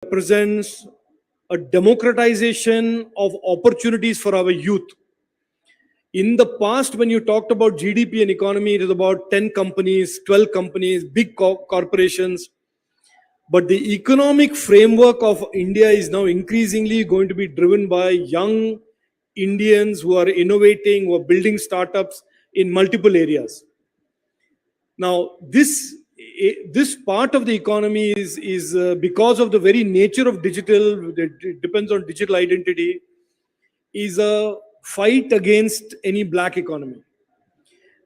represents a democratization of opportunities for our youth. In the past, when you talked about GDP and economy, it is about 10 companies, 12 companies, big corporations. But the economic framework of India is now increasingly going to be driven by young Indians who are innovating, who are building startups in multiple areas. Now, this part of the economy is because of the very nature of digital, it depends on digital identity, is a fight against any black economy.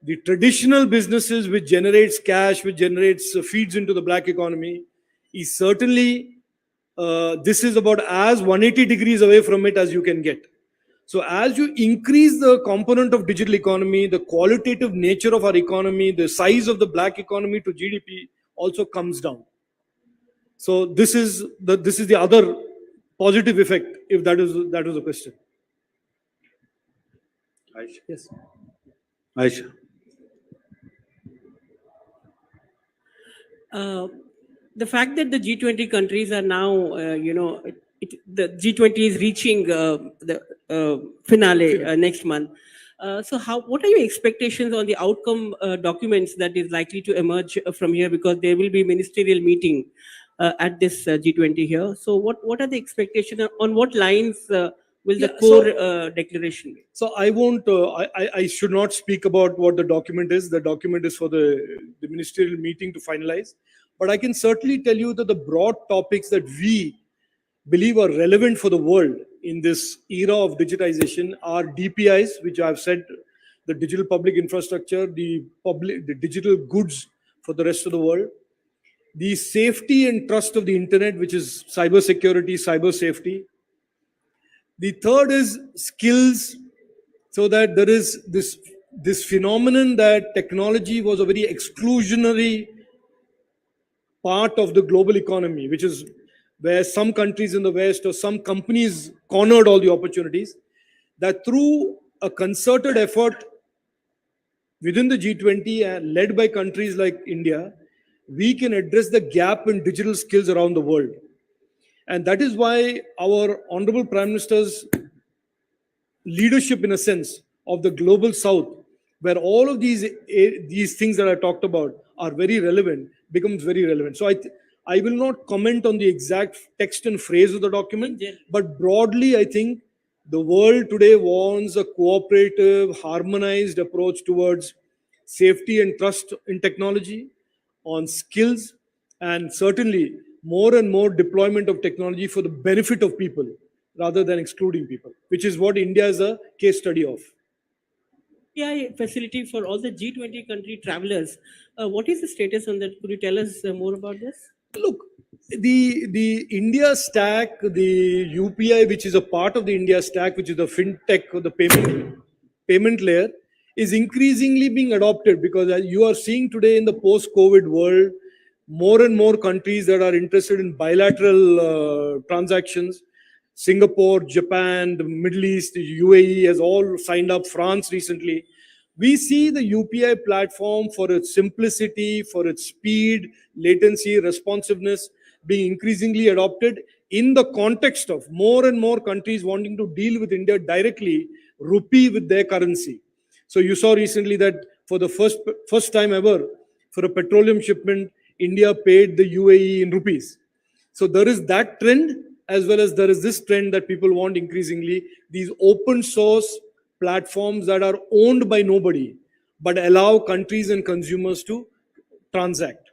The traditional businesses which generates cash, which generates feeds into the black economy, is certainly this is about as 180 degrees away from it as you can get. So as you increase the component of digital economy, the qualitative nature of our economy, the size of the black economy to GDP also comes down. So this is the other positive effect, if that was the question. Aisha. Yes. Aisha. The fact that the G20 countries are now, the G20 is reaching the finale next month. So what are your expectations on the outcome documents that is likely to emerge from here? Because there will be ministerial meeting at this G20 here. So what are the expectations? On what lines will the core declaration be? So I won't, I should not speak about what the document is. The document is for the ministerial meeting to finalize. But I can certainly tell you that the broad topics that we believe are relevant for the world in this era of digitization are DPIs, which I've said, the digital public infrastructure, the digital goods for the rest of the world, the safety and trust of the internet, which is cyber security, cyber safety. The third is skills, so that there is this phenomenon that technology was a very exclusionary part of the global economy, which is where some countries in the West or some companies cornered all the opportunities, that through a concerted effort within the G20 led by countries like India, we can address the gap in digital skills around the world. And that is why our Honorable Prime Minister's leadership, in a sense, of the global South, where all of these things that I talked about are very relevant, becomes very relevant. So I will not comment on the exact text and phrase of the document, but broadly, I think the world today wants a cooperative, harmonized approach towards safety and trust in technology, on skills, and certainly more and more deployment of technology for the benefit of people rather than excluding people, which is what India is a case study of. Facility for all the G20 country travelers. What is the status on that? Could you tell us more about this? Look, the India stack, the UPI, which is a part of the India stack, which is the fintech or the payment layer, is increasingly being adopted, because as you are seeing today in the post-COVID world, more and more countries that are interested in bilateral transactions. Singapore, Japan, the Middle East, the UAE has all signed up, France recently. We see the UPI platform for its simplicity, for its speed, latency, responsiveness being increasingly adopted in the context of more and more countries wanting to deal with India directly, rupee with their currency. So you saw recently that for the first time ever, for a petroleum shipment, India paid the UAE in rupees. So there is that trend, as well as there is this trend that people want increasingly, these open source platforms that are owned by nobody, but allow countries and consumers to transact.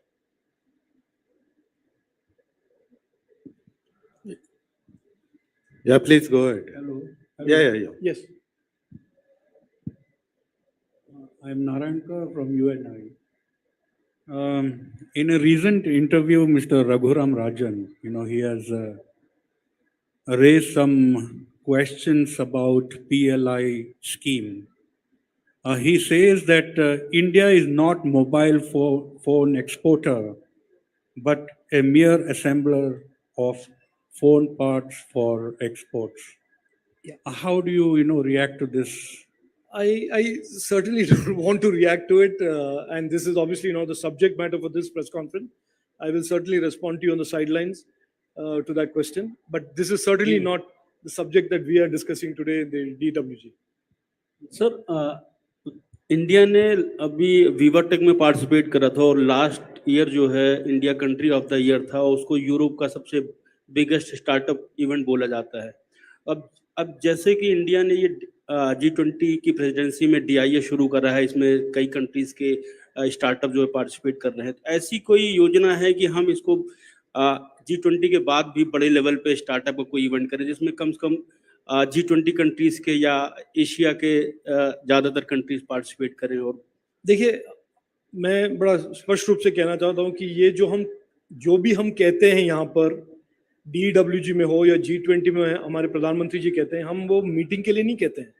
Yeah, please go ahead. Hello. Yeah. Yes. I'm Narayankar from UNI. In a recent interview, Mr. Raghuram Rajan, he has raised some questions about PLI scheme. He says that India is not mobile phone exporter, but a mere assembler of phone parts for exports. Yeah. How do you, react to this? I certainly don't want to react to it, and this is obviously not the subject matter for this press conference. I will certainly respond to you on the sidelines. to that question. But this is certainly not the subject that we are discussing today in the DWG. Sir India ने अभी वीवाटेक में participate करा था और last year जो है India country of the year था, उसको यूरोप का सबसे बिगेस्ट स्टार्टअप इवेंट बोला जाता है। अब जैसे कि इंडिया ने ये G20 की प्रेसिडेंसी में DIA शुरू करा है, इसमें कई कंट्रीज के स्टार्टअप जो है पार्टिसिपेट कर रहे हैं, तो ऐसी कोई योजना है कि हम इसको G20 के बाद भी बड़े लेवल पे स्टार्टअप का कोई इवेंट करें जिसमें कम से कम G20 कंट्रीज के या एशिया के ज्यादातर कंट्रीज पार्टिसिपेट करें? और देखिए, मैं बड़ा स्पष्ट रूप से कहना चाहता हूं कि ये जो भी हम कहते हैं यहाँ पर DWG में हो या G20 में हमारे प्रधानमंत्री जी कहते हैं, हम वो मीटिंग के लिए नहीं कहते हैं।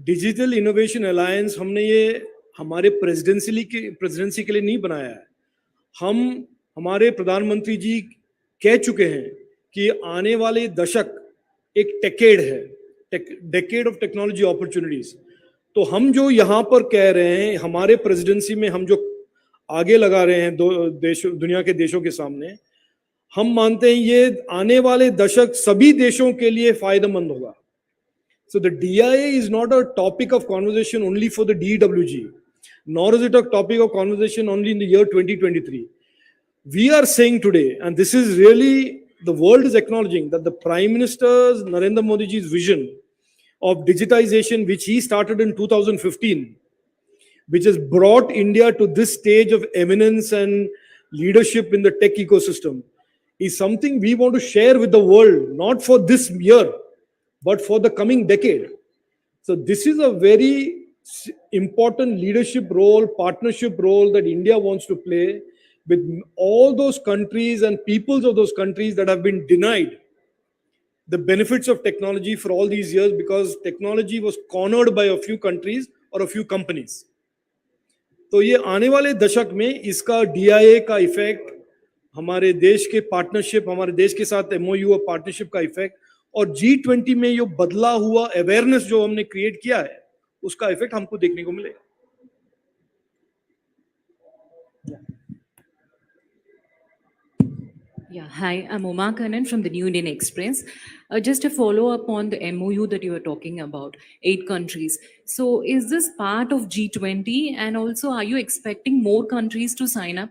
डिजिटल इनोवेशन अलायंस हमने ये हमारे प्रेसिडेंसी के लिए नहीं बनाया है। हमारे प्रधानमंत्री जी कह चुके हैं कि आने वाले दशक एक डेकेड है, डेकेड ऑफ टेक्नोलॉजी अपॉर्चुनिटीज। तो हम जो यहाँ पर कह रहे हैं, हमारे प्रेसिडेंसी में हम जो आगे लगा रहे हैं दुनिया के देशों के सामने, हम मानते हैं ये आने वाले दशक सभी देशों के लिए फायदेमंद होगा। So the DIA is not a topic of conversation only for the DWG, nor is it a topic of conversation only in the year 2023. We are saying today, and this is really, the world is acknowledging that the Prime Minister's Narendra Modi ji's vision of digitization, which he started in 2015, which has brought India to this stage of eminence and leadership in the tech ecosystem, is something we want to share with the world, not for this year, but for the coming decade. So this is a very important leadership role, partnership role that India wants to play with all those countries and peoples of those countries that have been denied the benefits of technology for all these years because technology was cornered by a few countries or a few companies. तो ये आने वाले दशक में इसका DIA का effect, हमारे देश के पार्टनरशिप, हमारे देश के साथ MOU और पार्टनरशिप का इफेक्ट, और G20 में जो बदला हुआ अवेयरनेस जो हमने क्रिएट किया है, उसका इफेक्ट हमको देखने को मिलेगा। Yeah, hi, I'm Uma Kannan from the New Indian Express. Just a follow-up on the MOU that you were talking about, 8 countries. So is this part of G20, and also are you expecting more countries to sign up?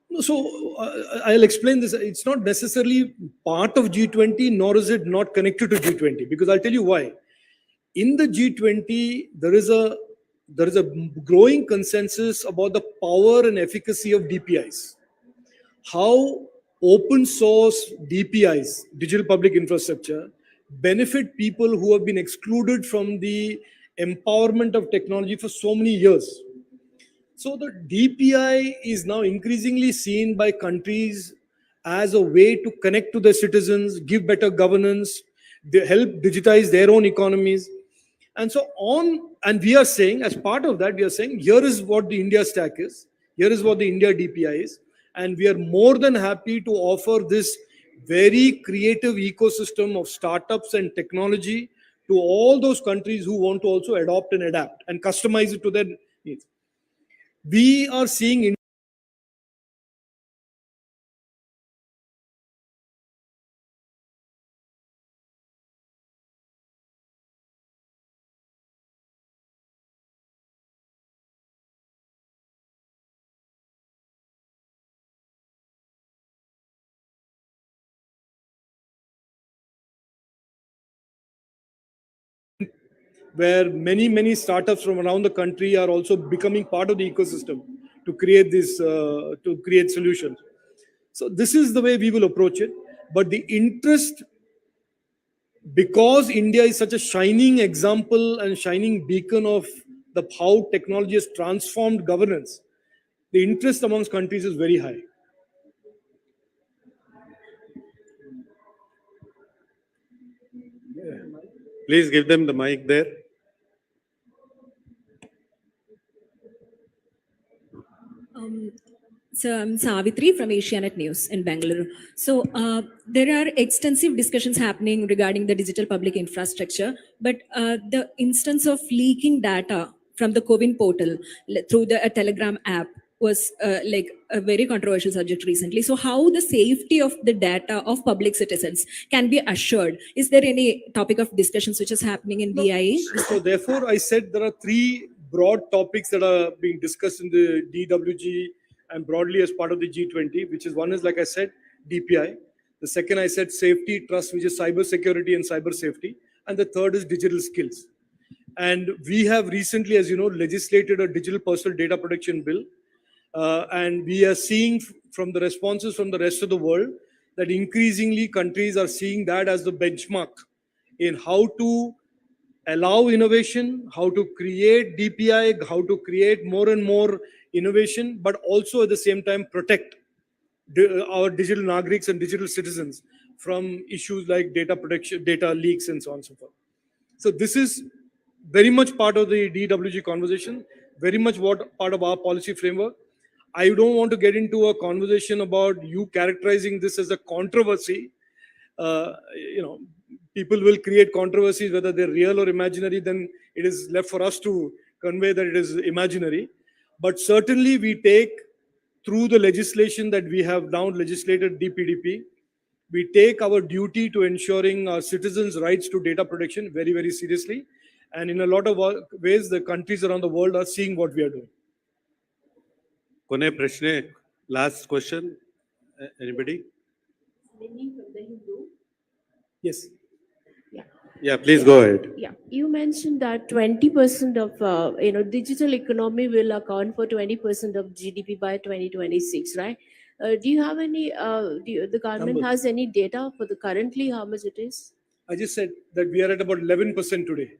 No, so I'll explain this. It's not necessarily part of G20, nor is it not connected to G20, because I'll tell you why. In the G20, there is a growing consensus about the power and efficacy of DPIs. How open source DPIs, digital public infrastructure, benefit people who have been excluded from the empowerment of technology for so many years. So the DPI is now increasingly seen by countries as a way to connect to their citizens, give better governance, they help digitize their own economies, and so on. And we are saying, as part of that, we are saying, here is what the India stack is, here is what the India DPI is, and we are more than happy to offer this very creative ecosystem of startups and technology to all those countries who want to also adopt and adapt and customize it to their needs. We are seeing where many startups from around the country are also becoming part of the ecosystem to create solutions. So this is the way we will approach it. But the interest, because India is such a shining example and shining beacon of how technology has transformed governance, the interest amongst countries is very high. Please give them the mic there. So I'm Savitri from Asianet News in Bengaluru. So there are extensive discussions happening regarding the digital public infrastructure, but the instance of leaking data from the CoWIN portal through the Telegram app was like a very controversial subject recently. So how the safety of the data of public citizens can be assured? Is there any topic of discussions which is happening in DIA? So therefore, I said there are three broad topics that are being discussed in the DWG and broadly as part of the G20, which is one is, like I said, DPI. The second I said safety, trust, which is cyber security and cyber safety. And the third is digital skills. And we have recently, as you know, legislated a digital personal data protection bill. And we are seeing from the responses from the rest of the world that increasingly countries are seeing that as the benchmark in how to allow innovation, how to create DPI, how to create more and more innovation, but also at the same time protect our digital nagriks and digital citizens from issues like data protection, data leaks, and so on and so forth. So this is very much part of the DWG conversation, very much part of our policy framework. I don't want to get into a conversation about you characterizing this as a controversy. People will create controversies, whether they're real or imaginary, then it is left for us to convey that it is imaginary. But certainly we take, through the legislation that we have now legislated, DPDP, we take our duty to ensuring our citizens' rights to data protection very, very seriously. And in a lot of ways, the countries around the world are seeing what we are doing. Kone prashne, last question. Anybody? Yes. Yeah, please go ahead. Yeah, you mentioned that 20% of digital economy will account for 20% of GDP by 2026, right? Do you have any? The government Numbers. has any data for the currently how much it is I just said that we are at about 11% today.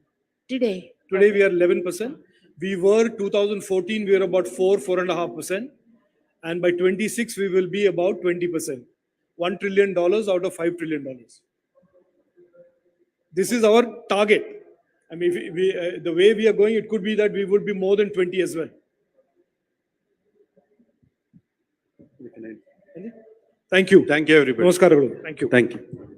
today? Today we are 11%. We were 2014, we were about 4.5%. And by 26, we will be about 20%. $1 trillion out of $5 trillion. This is our target. I mean, the way we are going, it could be that we would be more than 20 as well. Thank you. Thank you, everybody. Namaskar. Thank you. Thank you.